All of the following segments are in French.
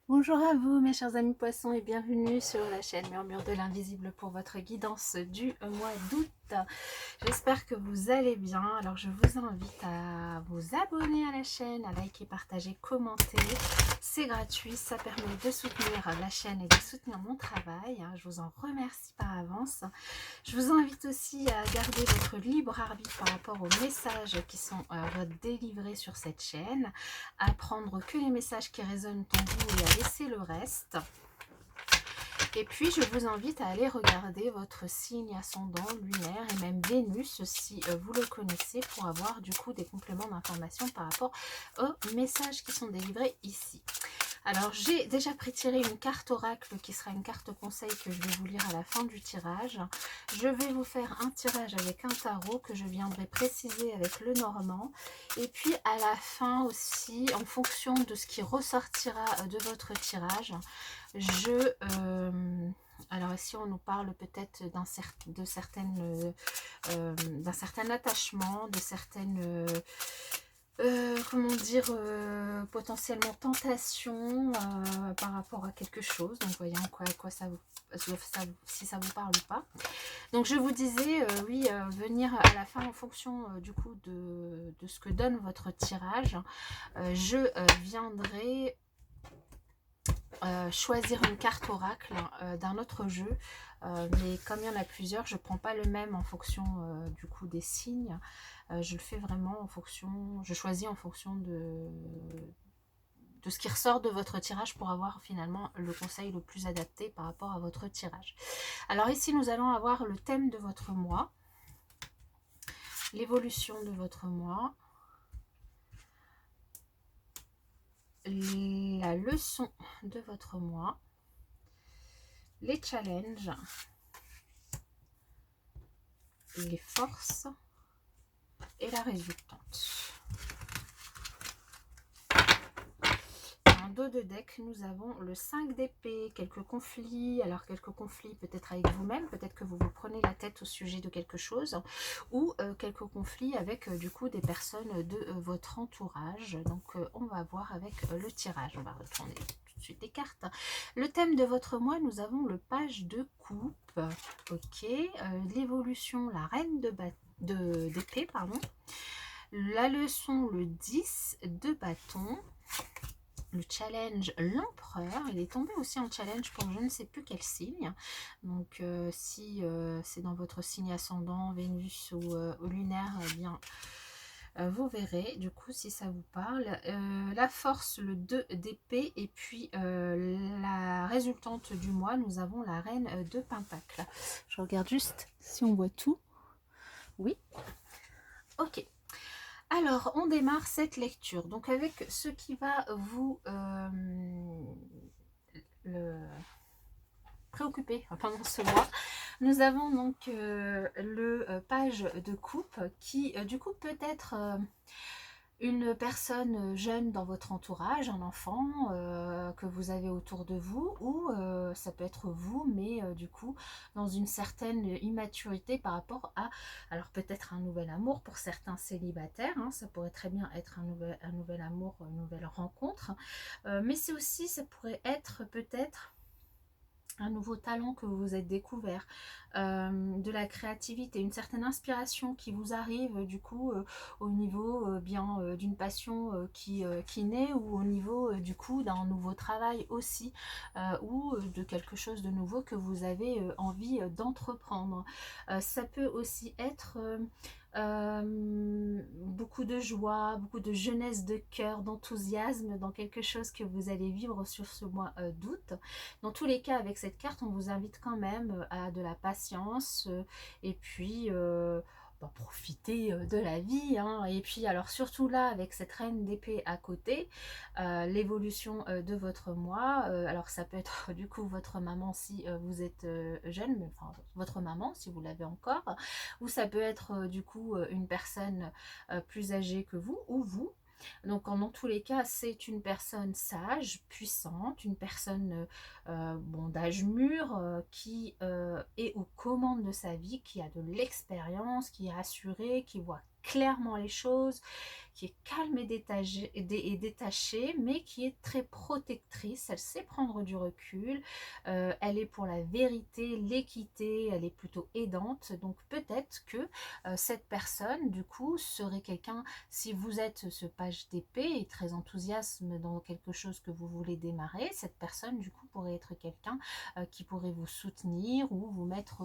Bonjour à vous mes chers amis poissons et bienvenue sur la chaîne Murmure de l'Invisible pour votre guidance du mois d'août. J'espère que vous allez bien. Alors je vous invite à vous abonner à la chaîne, à liker, partager, commenter. C'est gratuit, ça permet de soutenir la chaîne et de soutenir mon travail. Je vous en remercie par avance. Je vous invite aussi à garder votre libre arbitre par rapport aux messages qui sont délivrés sur cette chaîne, à prendre que les messages qui résonnent en vous et à laisser le reste. Et puis, je vous invite à aller regarder votre signe ascendant, lunaire et même Vénus si vous le connaissez pour avoir du coup des compléments d'information par rapport aux messages qui sont délivrés ici. Alors, j'ai déjà prétiré une carte oracle qui sera une carte conseil que je vais vous lire à la fin du tirage. Je vais vous faire un tirage avec un tarot que je viendrai préciser avec le normand. Et puis, à la fin aussi, en fonction de ce qui ressortira de votre tirage, alors ici, on nous parle peut-être d'un certain attachement, de certaines... comment dire, potentiellement tentation par rapport à quelque chose. Donc voyons si ça vous parle ou pas. Donc je vous disais, oui, venir à la fin en fonction du coup de ce que donne votre tirage. Je viendrai choisir une carte oracle d'un autre jeu. Mais comme il y en a plusieurs, je ne prends pas le même en fonction du coup des signes. Je le fais vraiment en fonction, je choisis en fonction de ce qui ressort de votre tirage pour avoir finalement le conseil le plus adapté par rapport à votre tirage. Alors ici, nous allons avoir le thème de votre mois, l'évolution de votre mois, la leçon de votre mois, les challenges, les forces et la résultante. En dos de deck, nous avons le 5 d'épée, quelques conflits, alors quelques conflits peut-être avec vous-même, peut-être que vous vous prenez la tête au sujet de quelque chose, ou quelques conflits avec du coup des personnes de votre entourage. Donc on va voir avec le tirage, on va retourner tout de suite les cartes. Le thème de votre mois, nous avons le page de coupe, ok, l'évolution, la reine d'épée, pardon, la leçon, le 10 de bâton, le challenge l'empereur, il est tombé aussi en challenge pour je ne sais plus quel signe, donc si c'est dans votre signe ascendant, Vénus ou lunaire, eh bien vous verrez du coup si ça vous parle. La force, le 2 d'épée, et puis la résultante du mois, nous avons la reine de pentacle. Je regarde juste si on voit tout. Oui, ok. Alors, on démarre cette lecture. Donc, avec ce qui va vous préoccuper pendant ce mois, nous avons donc le page de coupe qui, du coup, peut être une personne jeune dans votre entourage, un enfant que vous avez autour de vous, ou ça peut être vous, mais du coup dans une certaine immaturité par rapport à, alors peut-être un nouvel amour pour certains célibataires, hein, ça pourrait très bien être un nouvel amour, une nouvelle rencontre, mais c'est aussi, ça pourrait être peut-être un nouveau talent que vous vous êtes découvert, de la créativité, une certaine inspiration qui vous arrive du coup au niveau bien d'une passion qui naît, ou au niveau du coup d'un nouveau travail aussi, ou de quelque chose de nouveau que vous avez envie d'entreprendre. Ça peut aussi être beaucoup de joie, beaucoup de jeunesse de cœur, d'enthousiasme dans quelque chose que vous allez vivre sur ce mois d'août. Dans tous les cas, avec cette carte, on vous invite quand même à de la patience et puis profiter de la vie, hein. Et puis alors surtout là, avec cette reine d'épée à côté, l'évolution de votre mois, alors ça peut être du coup votre maman si vous êtes jeune, mais enfin votre maman si vous l'avez encore, ou ça peut être du coup une personne plus âgée que vous, ou vous. Donc dans tous les cas, c'est une personne sage, puissante, une personne bon, d'âge mûr qui est aux commandes de sa vie, qui a de l'expérience, qui est assurée, qui voit clairement les choses, qui est calme et détachée, mais qui est très protectrice. Elle sait prendre du recul, elle est pour la vérité, l'équité, elle est plutôt aidante. Donc peut-être que cette personne, du coup, serait quelqu'un, si vous êtes ce page d'épée et très enthousiaste dans quelque chose que vous voulez démarrer, cette personne, du coup, pourrait être quelqu'un qui pourrait vous soutenir ou vous mettre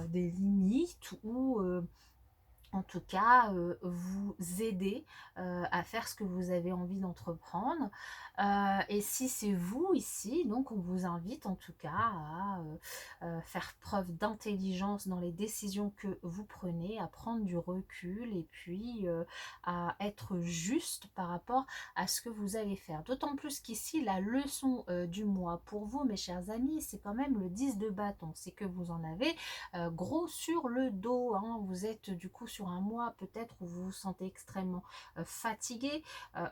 des limites ou en tout cas vous aider à faire ce que vous avez envie d'entreprendre. Et si c'est vous ici, donc on vous invite en tout cas à faire preuve d'intelligence dans les décisions que vous prenez, à prendre du recul et puis à être juste par rapport à ce que vous allez faire. D'autant plus qu'ici, la leçon du mois pour vous, mes chers amis, c'est quand même le 10 de bâton. C'est que vous en avez gros sur le dos, hein. Vous êtes du coup sur un mois peut-être où vous vous sentez extrêmement fatigué,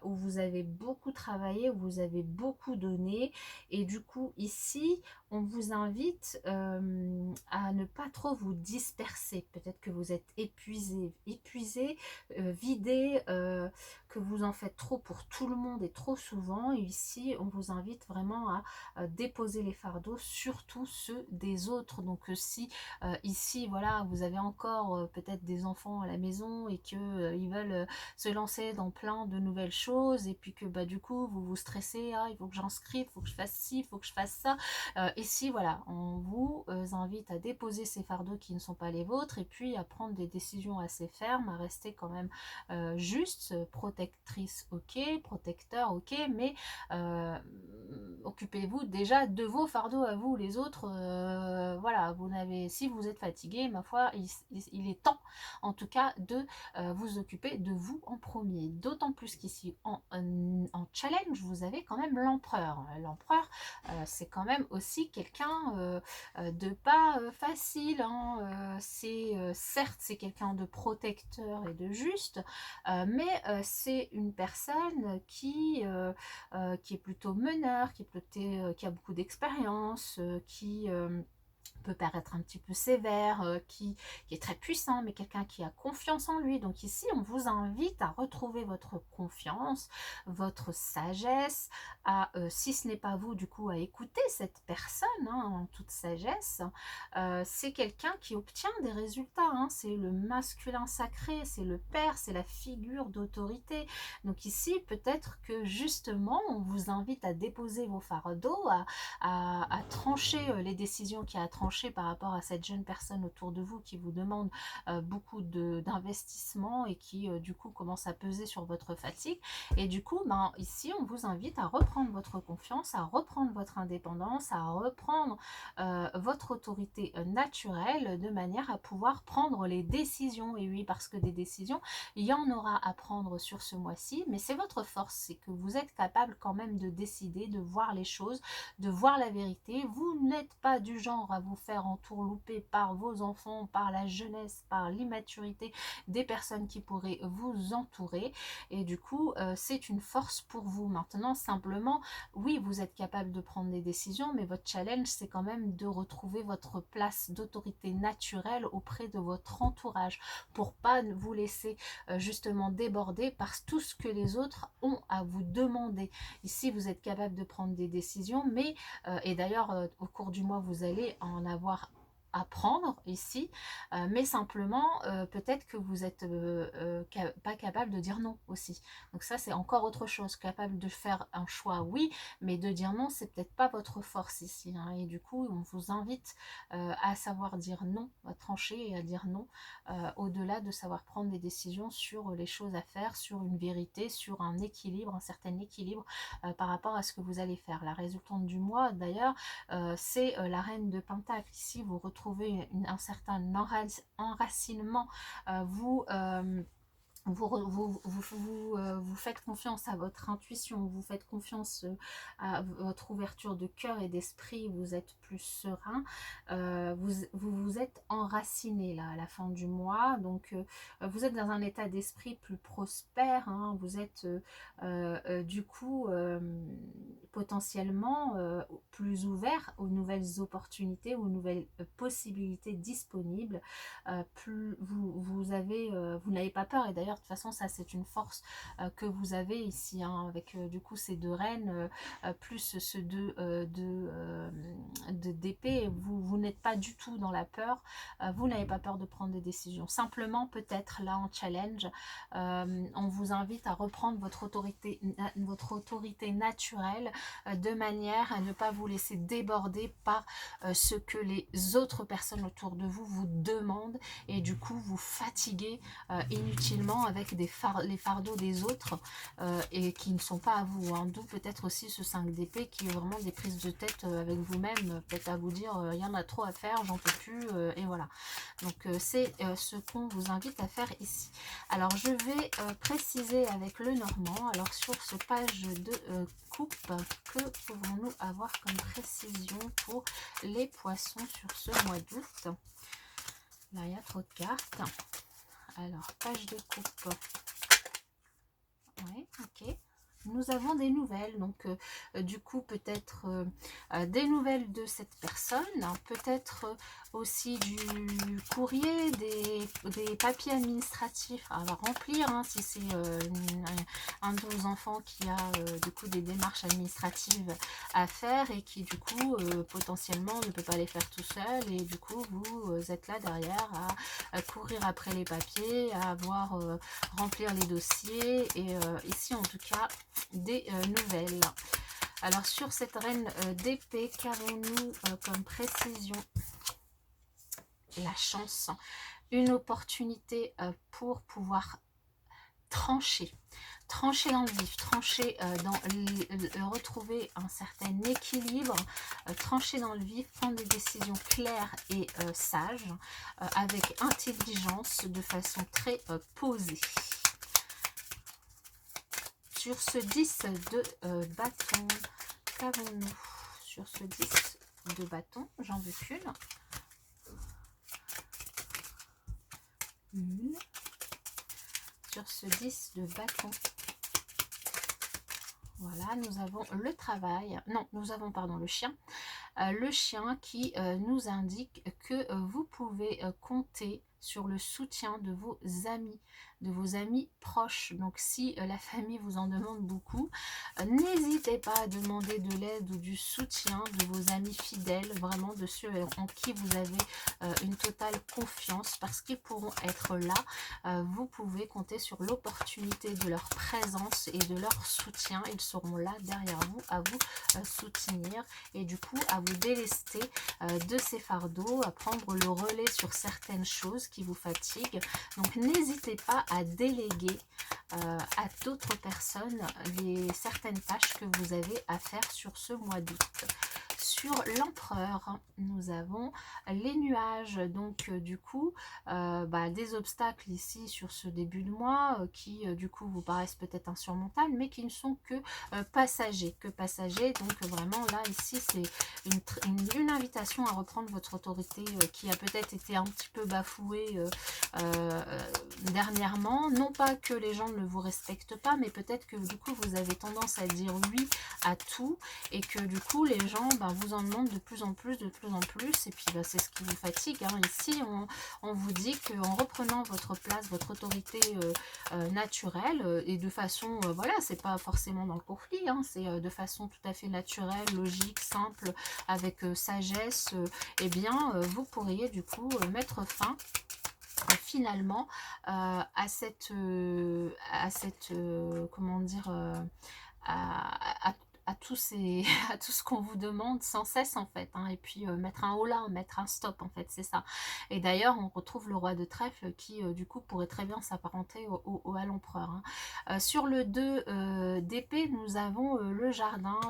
où vous avez beaucoup travaillé, où vous avez beaucoup donné, et du coup ici on vous invite à ne pas trop vous disperser. Peut-être que vous êtes épuisé, vidé, que vous en faites trop pour tout le monde et trop souvent. Et ici, on vous invite vraiment à déposer les fardeaux, surtout ceux des autres. Donc si ici, voilà, vous avez encore peut-être des enfants à la maison et que ils veulent se lancer dans plein de nouvelles choses, et puis que bah du coup vous vous stressez, ah il faut que j'inscrive, il faut que je fasse ci, il faut que je fasse ça. Ici voilà, on vous invite à déposer ces fardeaux qui ne sont pas les vôtres, et puis à prendre des décisions assez fermes, à rester quand même juste, protectrice ok, protecteur ok, mais occupez-vous déjà de vos fardeaux à vous. Les autres voilà, vous n'avez, si vous êtes fatigué, ma foi il est temps en tout cas de vous occuper de vous en premier. D'autant plus qu'ici en challenge vous avez quand même l'empereur. L'empereur c'est quand même aussi quelqu'un de pas facile, hein. C'est certes c'est quelqu'un de protecteur et de juste, mais c'est une personne qui est plutôt meneur, qui a beaucoup d'expérience, qui peut paraître un petit peu sévère, qui est très puissant, mais quelqu'un qui a confiance en lui. Donc ici, on vous invite à retrouver votre confiance, votre sagesse, à, si ce n'est pas vous, du coup, à écouter cette personne hein, en toute sagesse. C'est quelqu'un qui obtient des résultats, hein. C'est le masculin sacré, c'est le père, c'est la figure d'autorité. Donc ici, peut-être que justement, on vous invite à déposer vos fardeaux, à trancher les décisions qu'il y a à trancher par rapport à cette jeune personne autour de vous qui vous demande beaucoup d'investissement et qui du coup commence à peser sur votre fatigue. Et du coup, ben, ici, on vous invite à reprendre votre confiance, à reprendre votre indépendance, à reprendre votre autorité naturelle de manière à pouvoir prendre les décisions. Et oui, parce que des décisions, il y en aura à prendre sur ce mois-ci, mais c'est votre force, c'est que vous êtes capable quand même de décider, de voir les choses, de voir la vérité. Vous n'êtes pas du genre à vous faire entourlouper par vos enfants, par la jeunesse, par l'immaturité des personnes qui pourraient vous entourer, et du coup c'est une force pour vous. Maintenant simplement, oui vous êtes capable de prendre des décisions, mais votre challenge c'est quand même de retrouver votre place d'autorité naturelle auprès de votre entourage, pour pas vous laisser justement déborder par tout ce que les autres ont à vous demander. Ici vous êtes capable de prendre des décisions, mais et d'ailleurs au cours du mois vous allez en avoir à prendre ici, mais simplement peut-être que vous n'êtes pas capable de dire non aussi. Donc ça c'est encore autre chose. Capable de faire un choix oui, mais de dire non c'est peut-être pas votre force ici, hein. Et du coup on vous invite à savoir dire non, à trancher et à dire non, au-delà de savoir prendre des décisions sur les choses à faire, sur une vérité, sur un équilibre, un certain équilibre par rapport à ce que vous allez faire. La résultante du mois d'ailleurs c'est la reine de Pentacle. Ici vous retrouvez un certain enracinement, vous faites confiance à votre intuition, vous faites confiance à votre ouverture de cœur et d'esprit, vous êtes plus serein, vous êtes enraciné là à la fin du mois, donc vous êtes dans un état d'esprit plus prospère, hein. Vous êtes du coup potentiellement plus ouvert aux nouvelles opportunités, aux nouvelles possibilités disponibles. Plus vous n'avez pas peur, et d'ailleurs De toute façon, ça c'est une force que vous avez ici, hein, avec du coup ces deux reines, plus ce d'épée. Vous n'êtes pas du tout dans la peur, vous n'avez pas peur de prendre des décisions. Simplement, peut-être là en challenge, on vous invite à reprendre votre autorité naturelle, de manière à ne pas vous laisser déborder par ce que les autres personnes autour de vous vous demandent, et du coup vous fatiguez inutilement avec les fardeaux des autres, et qui ne sont pas à vous, hein. D'où peut-être aussi ce 5 d'épée qui est vraiment des prises de tête avec vous-même, peut-être à vous dire il y en a trop à faire, j'en peux plus, et voilà. Donc c'est ce qu'on vous invite à faire ici. Alors je vais préciser avec le normand. Alors sur ce page de coupe, que pouvons-nous avoir comme précision pour les poissons sur ce mois d'août? Là il y a trop de cartes. Alors page de coupe. Ouais, ok. Nous avons des nouvelles, donc du coup peut-être des nouvelles de cette personne, hein, peut-être aussi du courrier, des papiers administratifs à remplir, hein, si c'est un de vos enfants qui a du coup des démarches administratives à faire et qui du coup potentiellement ne peut pas les faire tout seul, et du coup vous êtes là derrière à courir après les papiers, à avoir remplir les dossiers, et ici en tout cas des nouvelles. Alors sur cette reine d'épée, qu'avons-nous comme précision? La chance, une opportunité pour pouvoir trancher dans le vif, trancher retrouver un certain équilibre, trancher dans le vif, prendre des décisions claires et sages, avec intelligence, de façon très posée. Sur ce 10 de bâton, qu'avons-nous sur ce 10 de bâton? J'en veux qu'une. Une. Sur ce 10 de bâton, voilà, nous avons le travail. Non, nous avons, pardon, le chien. Le chien qui nous indique que vous pouvez compter sur le soutien de vos amis proches. Donc si la famille vous en demande beaucoup, n'hésitez pas à demander de l'aide ou du soutien de vos amis fidèles, vraiment de ceux en qui vous avez une totale confiance, parce qu'ils pourront être là. Vous pouvez compter sur l'opportunité de leur présence et de leur soutien. Ils seront là derrière vous à vous soutenir, et du coup à vous délester de ces fardeaux, à prendre le relais sur certaines choses qui vous fatiguent. Donc n'hésitez pas à déléguer à d'autres personnes certaines tâches que vous avez à faire sur ce mois d'août. Sur l'empereur, nous avons les nuages, donc du coup des obstacles ici sur ce début de mois qui du coup vous paraissent peut-être insurmontables, mais qui ne sont que passagers, donc vraiment là ici c'est une invitation à reprendre votre autorité qui a peut-être été un petit peu bafouée dernièrement. Non pas que les gens ne vous respectent pas, mais peut-être que du coup vous avez tendance à dire oui à tout, et que du coup les gens vous en demandent de plus en plus, et puis c'est ce qui vous fatigue, hein. Ici on vous dit qu'en reprenant votre place, votre autorité naturelle, et de façon, voilà, c'est pas forcément dans le conflit, hein, c'est de façon tout à fait naturelle, logique, simple, avec sagesse, eh bien vous pourriez du coup mettre fin finalement à cette comment dire, à tout ce qu'on vous demande sans cesse en fait, hein, et puis mettre un holà, mettre un stop en fait, c'est ça. Et d'ailleurs on retrouve le roi de trèfle qui du coup pourrait très bien s'apparenter à l'empereur, hein. Sur le 2 d'épée, nous avons le jardin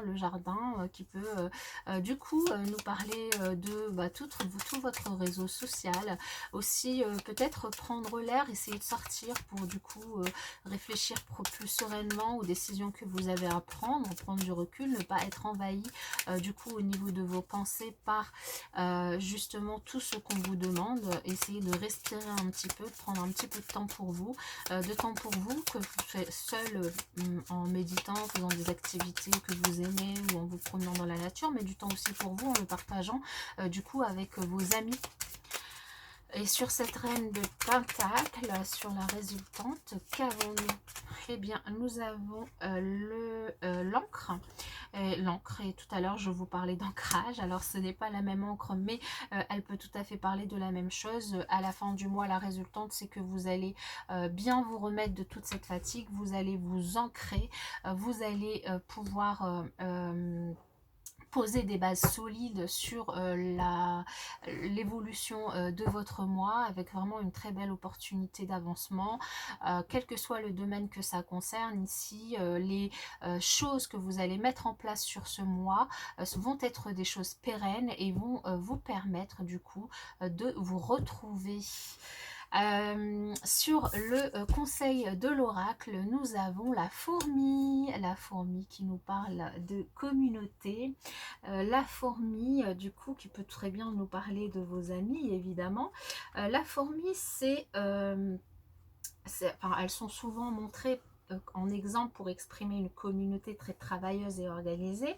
qui peut du coup nous parler de tout votre réseau social, aussi peut-être prendre l'air, essayer de sortir pour du coup réfléchir plus sereinement aux décisions que vous avez à prendre du recul, ne pas être envahi du coup au niveau de vos pensées par justement tout ce qu'on vous demande. Essayez de respirer un petit peu, de prendre un petit peu de temps pour vous, que vous faites seul en méditant, en faisant des activités que vous aimez, ou en vous promenant dans la nature, mais du temps aussi pour vous en le partageant du coup avec vos amis. Et sur cette reine de Pentacle, sur la résultante, qu'avons-nous? Eh bien, nous avons l'encre. L'encre, et tout à l'heure, je vous parlais d'ancrage. Alors, ce n'est pas la même encre, mais elle peut tout à fait parler de la même chose. À la fin du mois, la résultante, c'est que vous allez bien vous remettre de toute cette fatigue. Vous allez vous ancrer. Vous allez pouvoir poser des bases solides sur l'évolution de votre mois, avec vraiment une très belle opportunité d'avancement, quel que soit le domaine que ça concerne. Ici, les choses que vous allez mettre en place sur ce mois vont être des choses pérennes et vont vous permettre du coup de vous retrouver. Sur le conseil de l'oracle, nous avons la fourmi qui nous parle de communauté, la fourmi du coup qui peut très bien nous parler de vos amis évidemment. La fourmi enfin, elles sont souvent montrées en exemple pour exprimer une communauté très travailleuse et organisée.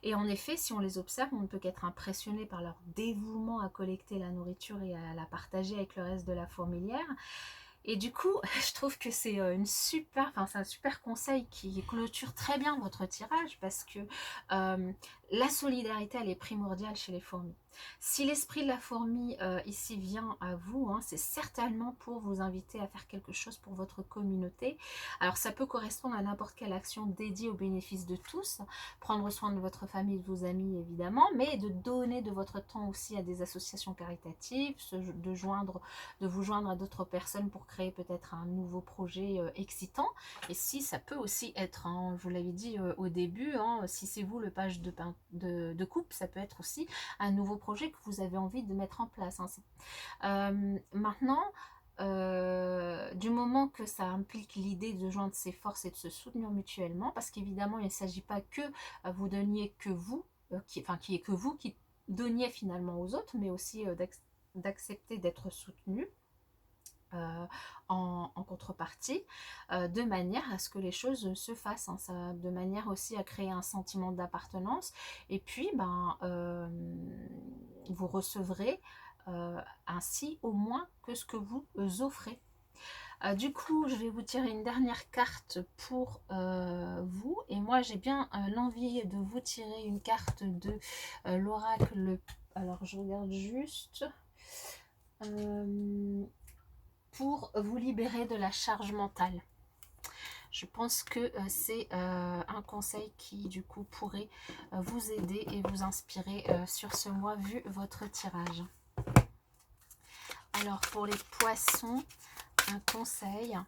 Et en effet, si on les observe, on ne peut qu'être impressionné par leur dévouement à collecter la nourriture et à la partager avec le reste de la fourmilière. Et du coup, je trouve que c'est c'est un super conseil qui clôture très bien votre tirage parce que la solidarité, elle est primordiale chez les fourmis. Si l'esprit de la fourmi ici vient à vous, hein, c'est certainement pour vous inviter à faire quelque chose pour votre communauté. Alors ça peut correspondre à n'importe quelle action dédiée au bénéfice de tous, prendre soin de votre famille, de vos amis évidemment, mais de donner de votre temps aussi à des associations caritatives, de vous joindre à d'autres personnes pour créer peut-être un nouveau projet excitant. Et si ça peut aussi être, hein, je vous l'avais dit au début, hein, si c'est vous le page de coupe, ça peut être aussi un nouveau projet que vous avez envie de mettre en place. Hein. Maintenant, du moment que ça implique l'idée de joindre ses forces et de se soutenir mutuellement, parce qu'évidemment il ne s'agit pas que vous donniez que vous, qui est que vous qui donniez finalement aux autres, mais aussi d'accepter d'être soutenu en contrepartie, de manière à ce que les choses se fassent, hein, ça, de manière aussi à créer un sentiment d'appartenance. Et puis, vous recevrez ainsi au moins que ce que vous offrez. Du coup, je vais vous tirer une dernière carte pour vous. Et moi, j'ai bien l'envie de vous tirer une carte de l'oracle. Alors, je regarde juste. Pour vous libérer de la charge mentale. Je pense que c'est un conseil qui du coup pourrait vous aider et vous inspirer sur ce mois vu votre tirage. Alors pour les poissons, un conseil.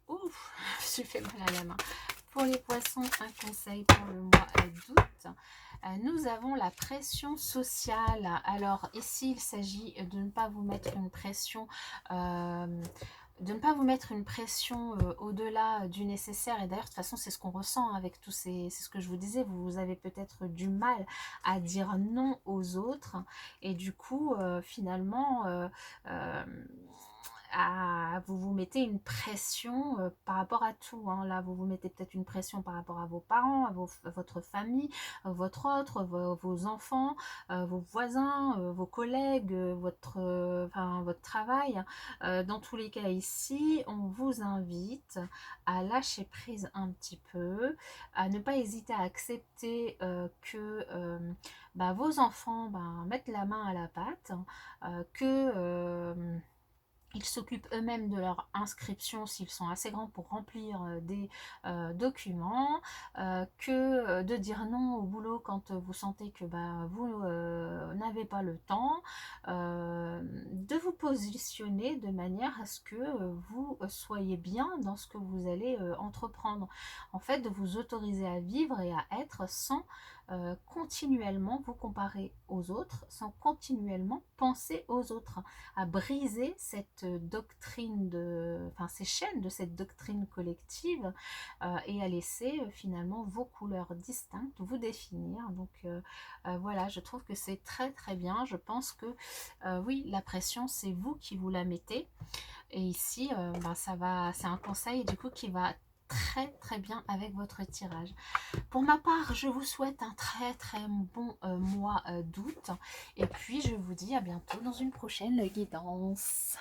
Ouf, je fais mal à la main. Pour les poissons, un conseil pour le mois d'août. Nous avons la pression sociale. Alors ici, il s'agit de ne pas vous mettre une pression au-delà du nécessaire. Et d'ailleurs, de toute façon, c'est ce qu'on ressent avec tous ces... C'est ce que je vous disais, vous avez peut-être du mal à dire non aux autres. Et du coup, finalement... vous vous mettez une pression par rapport à tout. Hein. Là, vous vous mettez peut-être une pression par rapport à vos parents, à votre famille, votre autre, vos enfants, vos voisins, vos collègues, votre travail. Dans tous les cas ici, on vous invite à lâcher prise un petit peu, à ne pas hésiter à accepter que vos enfants mettent la main à la pâte, que... ils s'occupent eux-mêmes de leur inscription s'ils sont assez grands pour remplir des documents, que de dire non au boulot quand vous sentez que vous n'avez pas le temps, de vous positionner de manière à ce que vous soyez bien dans ce que vous allez entreprendre. En fait, de vous autoriser à vivre et à être sans continuellement vous comparer aux autres, sans continuellement penser aux autres, à briser cette doctrine ces chaînes de cette doctrine collective et à laisser finalement vos couleurs distinctes vous définir. Donc voilà, je trouve que c'est très très bien. Je pense que oui, la pression, c'est vous qui vous la mettez. Et ici, c'est un conseil du coup qui va très très bien avec votre tirage. Pour ma part, je vous souhaite un très très bon mois d'août. Et puis, je vous dis à bientôt dans une prochaine guidance.